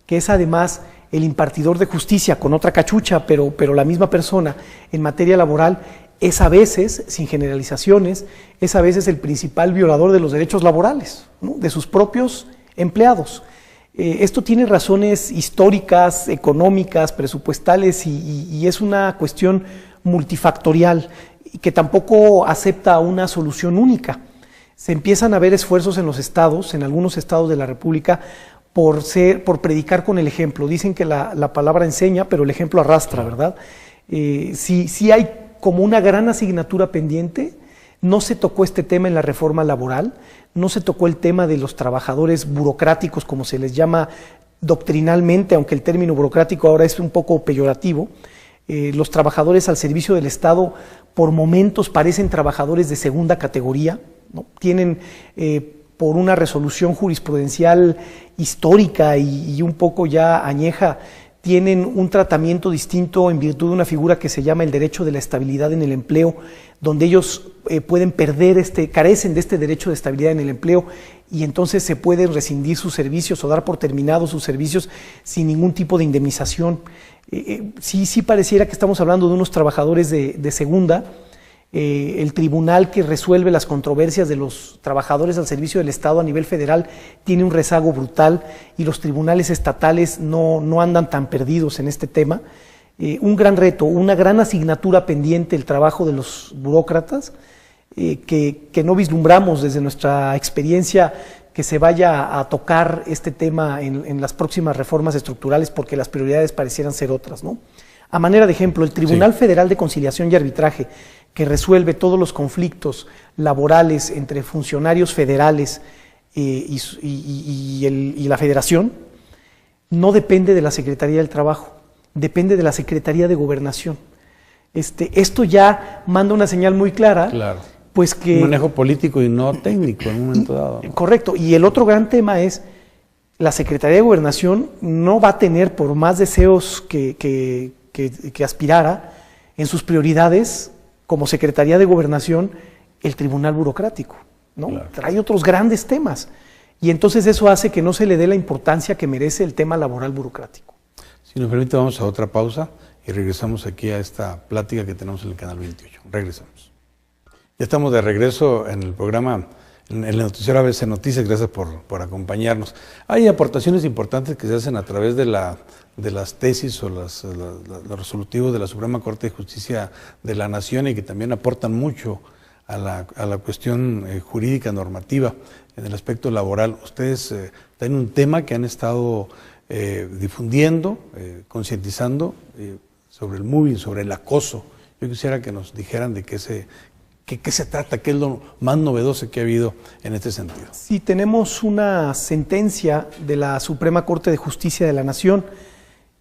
que es además el impartidor de justicia con otra cachucha, pero la misma persona en materia laboral, es a veces, sin generalizaciones, es a veces el principal violador de los derechos laborales, ¿no? De sus propios empleados. Esto tiene razones históricas, económicas, presupuestales y es una cuestión multifactorial que tampoco acepta una solución única. Se empiezan a ver esfuerzos en los estados, en algunos estados de la República, por predicar con el ejemplo. Dicen que la palabra enseña, pero el ejemplo arrastra, ¿verdad? Sí hay como una gran asignatura pendiente. No se tocó este tema en la reforma laboral, no se tocó el tema de los trabajadores burocráticos, como se les llama doctrinalmente, aunque el término burocrático ahora es un poco peyorativo. Los trabajadores al servicio del Estado por momentos parecen trabajadores de segunda categoría, ¿no? Tienen, por una resolución jurisprudencial histórica y un poco ya añeja, tienen un tratamiento distinto en virtud de una figura que se llama el derecho de la estabilidad en el empleo, donde ellos pueden perder, carecen de este derecho de estabilidad en el empleo y entonces se pueden rescindir sus servicios o dar por terminados sus servicios sin ningún tipo de indemnización. Sí pareciera que estamos hablando de unos trabajadores de segunda. El tribunal que resuelve las controversias de los trabajadores al servicio del Estado a nivel federal tiene un rezago brutal y los tribunales estatales no andan tan perdidos en este tema. Un gran reto, una gran asignatura pendiente el trabajo de los burócratas, que no vislumbramos desde nuestra experiencia que se vaya a tocar este tema en las próximas reformas estructurales porque las prioridades parecieran ser otras, ¿no? A manera de ejemplo, el Tribunal Federal de Conciliación y Arbitraje, que resuelve todos los conflictos laborales entre funcionarios federales y la Federación, no depende de la Secretaría del Trabajo, depende de la Secretaría de Gobernación. Esto ya manda una señal muy clara. Claro. Pues que, un manejo político y no técnico en un momento dado, ¿no? Correcto. Y el otro gran tema es la Secretaría de Gobernación no va a tener, por más deseos que aspirara, en sus prioridades como Secretaría de Gobernación, el Tribunal Burocrático, ¿no? Claro. Trae otros grandes temas. Y entonces eso hace que no se le dé la importancia que merece el tema laboral burocrático. Si nos permite, vamos a otra pausa y regresamos aquí a esta plática que tenemos en el Canal 28. Regresamos. Ya estamos de regreso en el programa en el noticiero ABC Noticias. Gracias por acompañarnos. Hay aportaciones importantes que se hacen a través de las tesis o los resolutivos de la Suprema Corte de Justicia de la Nación, y que también aportan mucho a la cuestión jurídica normativa en el aspecto laboral. Ustedes tienen un tema que han estado difundiendo, concientizando sobre el moving, sobre el acoso. Yo quisiera que nos dijeran de qué se trata, qué es lo más novedoso que ha habido en este sentido. Sí, tenemos una sentencia de la Suprema Corte de Justicia de la Nación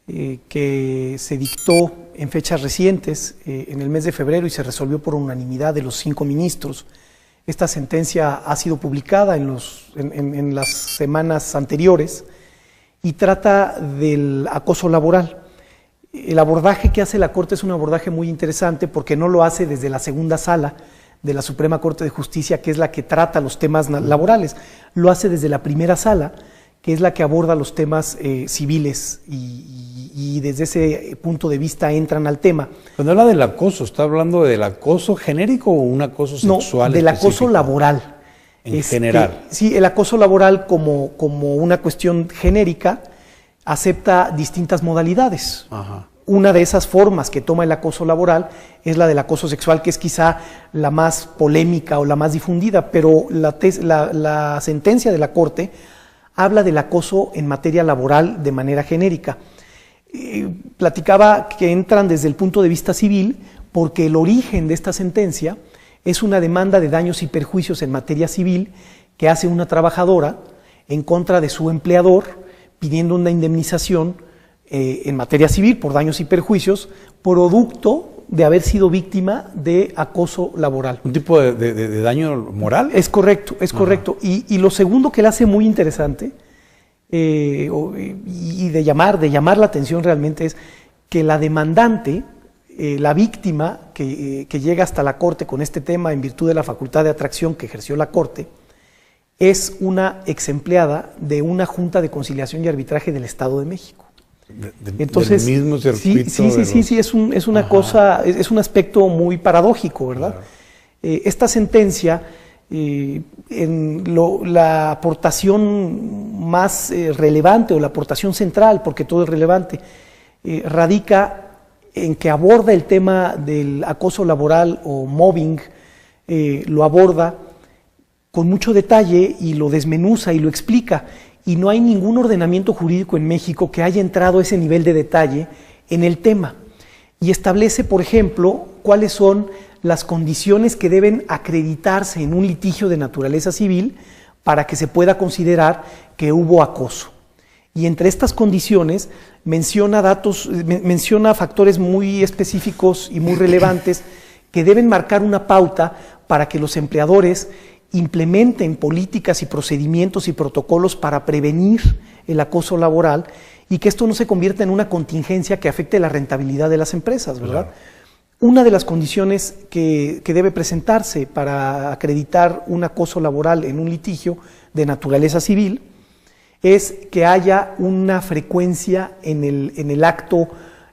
que se dictó en fechas recientes, en el mes de febrero, y se resolvió por unanimidad de los 5 ministros. Esta sentencia ha sido publicada en las semanas anteriores y trata del acoso laboral. El abordaje que hace la Corte es un abordaje muy interesante, porque no lo hace desde la segunda sala de la Suprema Corte de Justicia, que es la que trata los temas laborales, lo hace desde la primera sala, que es la que aborda los temas civiles, y desde ese punto de vista entran al tema. Cuando habla del acoso, ¿está hablando del acoso genérico o un acoso sexual? No, del acoso laboral. En general. Sí, el acoso laboral como una cuestión genérica acepta distintas modalidades. Ajá. Una de esas formas que toma el acoso laboral es la del acoso sexual, que es quizá la más polémica o la más difundida, pero la sentencia de la Corte habla del acoso en materia laboral de manera genérica. Platicaba que entran desde el punto de vista civil, porque el origen de esta sentencia es una demanda de daños y perjuicios en materia civil que hace una trabajadora en contra de su empleador, pidiendo una indemnización en materia civil por daños y perjuicios, producto de haber sido víctima de acoso laboral. ¿Un tipo de daño moral? Es correcto, es correcto. Y lo segundo que le hace muy interesante, y de llamar la atención realmente, es que la demandante, la víctima que llega hasta la Corte con este tema en virtud de la facultad de atracción que ejerció la Corte, es una ex empleada de una Junta de Conciliación y Arbitraje del Estado de México. Entonces, del mismo circuito. Sí, es una cosa, es un aspecto muy paradójico, ¿verdad? Claro. Esta sentencia, la aportación más relevante, o la aportación central, porque todo es relevante, radica en que aborda el tema del acoso laboral o mobbing, lo aborda con mucho detalle y lo desmenuza y lo explica. Y no hay ningún ordenamiento jurídico en México que haya entrado a ese nivel de detalle en el tema. Y establece, por ejemplo, cuáles son las condiciones que deben acreditarse en un litigio de naturaleza civil para que se pueda considerar que hubo acoso. Y entre estas condiciones menciona factores muy específicos y muy relevantes que deben marcar una pauta para que los empleadores implementen políticas y procedimientos y protocolos para prevenir el acoso laboral, y que esto no se convierta en una contingencia que afecte la rentabilidad de las empresas, ¿verdad? Claro. Una de las condiciones que debe presentarse para acreditar un acoso laboral en un litigio de naturaleza civil es que haya una frecuencia en el acto,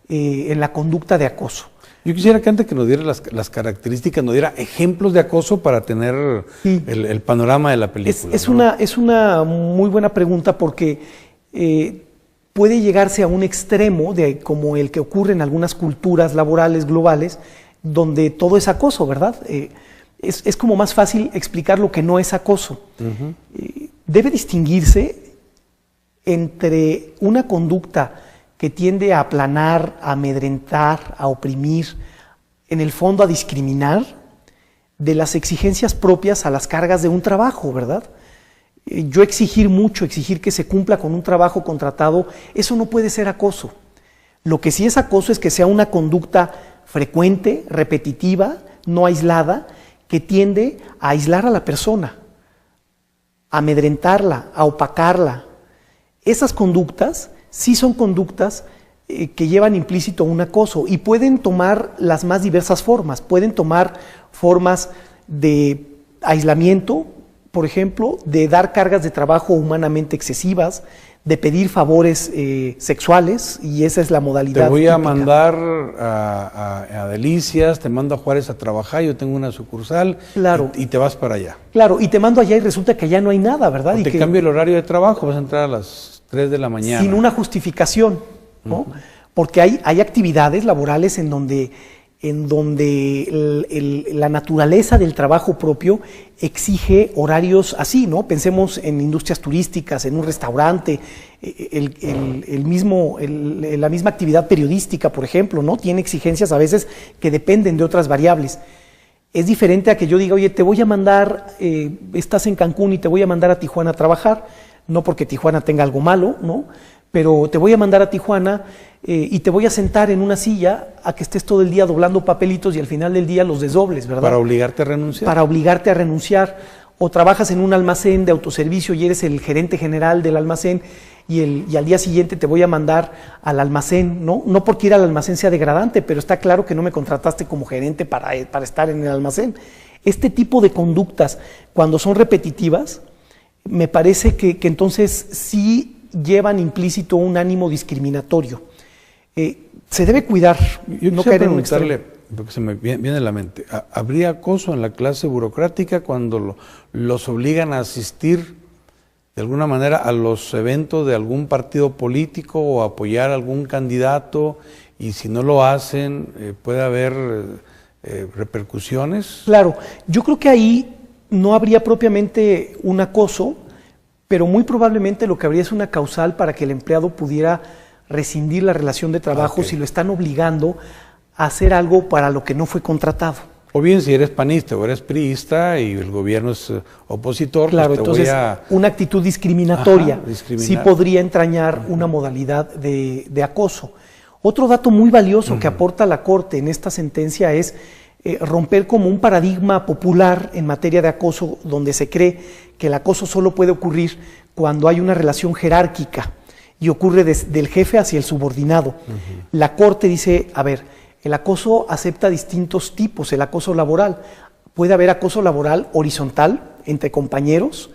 en la conducta de acoso. Yo quisiera que antes que nos diera las características, nos diera ejemplos de acoso para tener el panorama de la película. Es una muy buena pregunta, porque puede llegarse a un extremo como el que ocurre en algunas culturas laborales globales, donde todo es acoso, ¿verdad? Es como más fácil explicar lo que no es acoso. Debe distinguirse entre una conducta que tiende a aplanar, a amedrentar, a oprimir, en el fondo a discriminar, de las exigencias propias a las cargas de un trabajo, ¿verdad? Yo exigir que se cumpla con un trabajo contratado, eso no puede ser acoso. Lo que sí es acoso es que sea una conducta frecuente, repetitiva, no aislada, que tiende a aislar a la persona, a amedrentarla, a opacarla. Esas conductas sí son conductas que llevan implícito un acoso, y pueden tomar las más diversas formas. Pueden tomar formas de aislamiento, por ejemplo, de dar cargas de trabajo humanamente excesivas, de pedir favores sexuales, y esa es la modalidad Te voy a típica. mandar a Delicias, te mando a Juárez a trabajar, yo tengo una sucursal, Claro. y te vas para allá. Claro, y te mando allá y resulta que allá no hay nada, ¿verdad? O Y te que cambio el horario de trabajo, vas a entrar a las 3 de la mañana. sin una justificación, ¿no? Porque hay actividades laborales en donde la naturaleza del trabajo propio exige horarios así, ¿no? Pensemos en industrias turísticas, en un restaurante, la misma actividad periodística, por ejemplo, ¿no? Tiene exigencias a veces que dependen de otras variables. Es diferente a que yo diga, oye, te voy a mandar, estás en Cancún y te voy a mandar a Tijuana a trabajar, no porque Tijuana tenga algo malo, ¿no? Pero te voy a mandar a Tijuana y te voy a sentar en una silla a que estés todo el día doblando papelitos y al final del día los desdobles, ¿verdad? Para obligarte a renunciar. Para obligarte a renunciar. O trabajas en un almacén de autoservicio y eres el gerente general del almacén y al día siguiente te voy a mandar al almacén, ¿no? No porque ir al almacén sea degradante, pero está claro que no me contrataste como gerente para estar en el almacén. Este tipo de conductas, cuando son repetitivas, me parece que entonces sí llevan implícito un ánimo discriminatorio. Se debe cuidar, Yo no quisiera caer en un extremo. preguntarle, porque se me viene a la mente, ¿habría acoso en la clase burocrática cuando los obligan a asistir de alguna manera a los eventos de algún partido político o a apoyar a algún candidato, y si no lo hacen puede haber repercusiones? Claro, yo creo que ahí no habría propiamente un acoso, pero muy probablemente lo que habría es una causal para que el empleado pudiera rescindir la relación de trabajo si lo están obligando a hacer algo para lo que no fue contratado. O bien si eres panista o eres priista y el gobierno es opositor, Claro, pues te entonces voy a... una actitud discriminatoria discriminar. sí podría entrañar una modalidad de acoso. Otro dato muy valioso que aporta la Corte en esta sentencia es romper como un paradigma popular en materia de acoso, donde se cree que el acoso solo puede ocurrir cuando hay una relación jerárquica y ocurre del jefe hacia el subordinado. La Corte dice, a ver, el acoso acepta distintos tipos, el acoso laboral. Puede haber acoso laboral horizontal entre compañeros.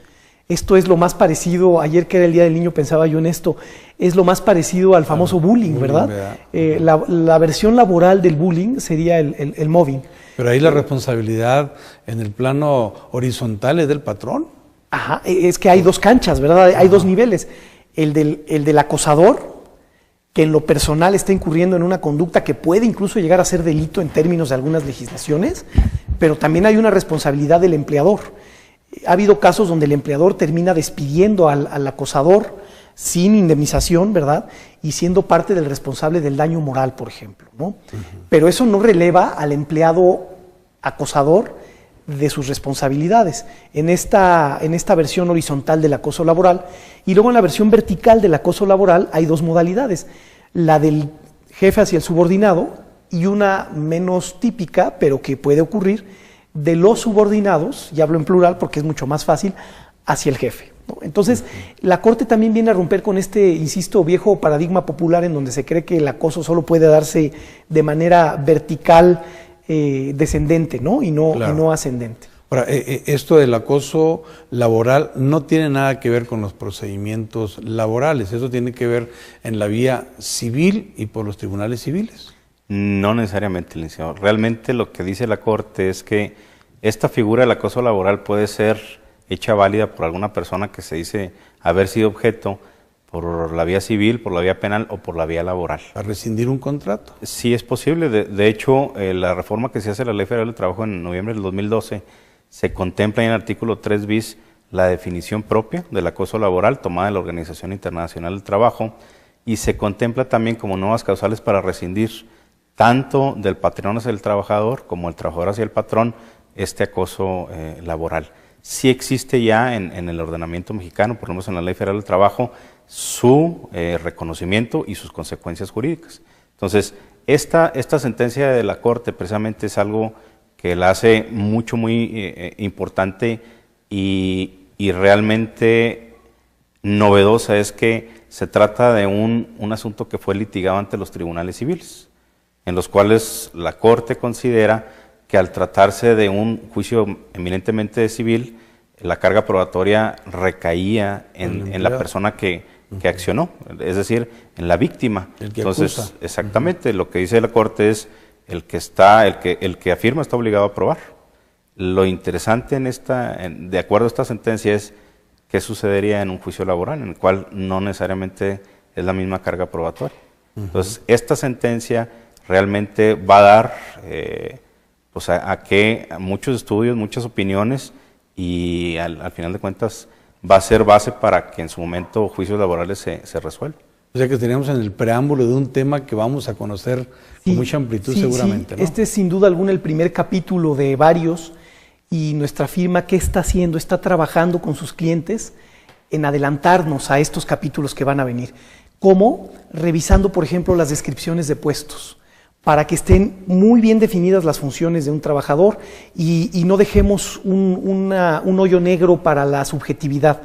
Esto es lo más parecido, ayer que era el Día del Niño pensaba yo en esto, es lo más parecido al famoso bullying, ¿verdad? La versión laboral del bullying sería el mobbing. Pero ahí la responsabilidad en el plano horizontal es del patrón. Ajá, es que hay dos canchas, ¿verdad? Hay dos niveles. El del acosador, que en lo personal está incurriendo en una conducta que puede incluso llegar a ser delito en términos de algunas legislaciones, pero también hay una responsabilidad del empleador. Ha habido casos donde el empleador termina despidiendo al acosador sin indemnización, ¿verdad? Y siendo parte del responsable del daño moral, por ejemplo, ¿no? Pero eso no releva al empleado acosador de sus responsabilidades en esta versión horizontal del acoso laboral. Y luego en la versión vertical del acoso laboral hay dos modalidades, la del jefe hacia el subordinado y una menos típica, pero que puede ocurrir, de los subordinados, y hablo en plural porque es mucho más fácil, hacia el jefe, ¿no? Entonces, la Corte también viene a romper con este, insisto, viejo paradigma popular en donde se cree que el acoso solo puede darse de manera vertical, descendente, ¿no? Y no ascendente. Ahora, esto del acoso laboral no tiene nada que ver con los procedimientos laborales, eso tiene que ver en la vía civil y por los tribunales civiles. No necesariamente, licenciado. Realmente lo que dice la Corte es que esta figura del acoso laboral puede ser hecha válida por alguna persona que se dice haber sido objeto por la vía civil, por la vía penal o por la vía laboral. ¿Para rescindir un contrato? Sí es posible. De hecho, la reforma que se hace a la Ley Federal del Trabajo en noviembre del 2012 se contempla en el artículo 3 bis la definición propia del acoso laboral tomada de la Organización Internacional del Trabajo y se contempla también como nuevas causales para rescindir tanto del patrón hacia el trabajador como el trabajador hacia el patrón este acoso laboral. Sí existe ya en el ordenamiento mexicano, por lo menos en la Ley Federal del Trabajo, su reconocimiento y sus consecuencias jurídicas. Entonces, esta sentencia de la Corte precisamente es algo que la hace muy importante y realmente novedosa, es que se trata de un asunto que fue litigado ante los tribunales civiles, en los cuales la Corte considera que al tratarse de un juicio eminentemente civil, la carga probatoria recaía en la persona que que accionó, es decir, en la víctima. El que Entonces, acusa. exactamente, lo que dice la Corte es el que afirma está obligado a probar. Lo interesante de acuerdo a esta sentencia es qué sucedería en un juicio laboral, en el cual no necesariamente es la misma carga probatoria. Entonces, esta sentencia realmente va a dar pues a muchos estudios, muchas opiniones, y al final de cuentas va a ser base para que en su momento juicios laborales se resuelvan. O sea que tenemos en el preámbulo de un tema que vamos a conocer con mucha amplitud seguramente, ¿no? Este es sin duda alguna el primer capítulo de varios, y nuestra firma, ¿qué está haciendo? Está trabajando con sus clientes en adelantarnos a estos capítulos que van a venir. ¿Cómo? Revisando, por ejemplo, las descripciones de puestos, para que estén muy bien definidas las funciones de un trabajador y no dejemos un hoyo negro para la subjetividad,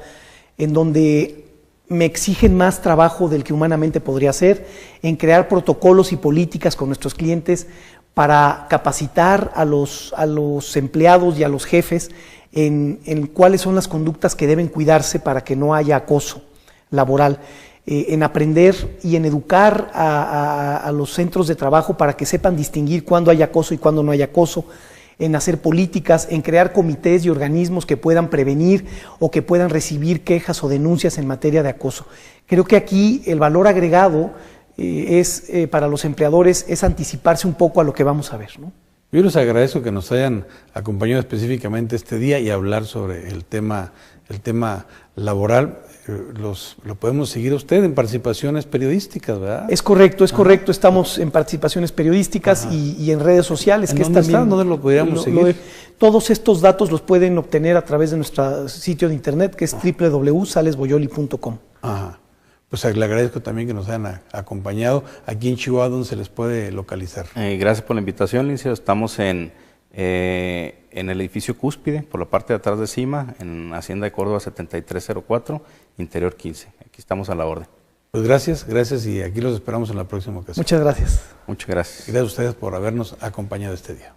en donde me exigen más trabajo del que humanamente podría hacer, en crear protocolos y políticas con nuestros clientes para capacitar a los empleados y a los jefes en cuáles son las conductas que deben cuidarse para que no haya acoso laboral, en aprender y en educar a los centros de trabajo para que sepan distinguir cuándo hay acoso y cuándo no hay acoso, en hacer políticas, en crear comités y organismos que puedan prevenir o que puedan recibir quejas o denuncias en materia de acoso. Creo que aquí el valor agregado para los empleadores es anticiparse un poco a lo que vamos a ver, ¿no? Yo les agradezco que nos hayan acompañado específicamente este día y hablar sobre el tema laboral. Lo podemos seguir a usted en participaciones periodísticas, ¿verdad? Es correcto, es correcto. Estamos en participaciones periodísticas y en redes sociales. ¿En que dónde también, está? ¿Dónde lo podríamos seguir? Todos estos datos los pueden obtener a través de nuestro sitio de internet, que es www.salesboyoli.com. Ajá. Pues le agradezco también que nos hayan acompañado. Aquí en Chihuahua, ¿dónde se les puede localizar? Gracias por la invitación, Lince. Estamos en el edificio Cúspide, por la parte de atrás de CIMA, en Hacienda de Córdoba 7304, Interior 15. Aquí estamos a la orden. Pues gracias y aquí los esperamos en la próxima ocasión. Muchas gracias. Muchas gracias. Gracias a ustedes por habernos acompañado este día.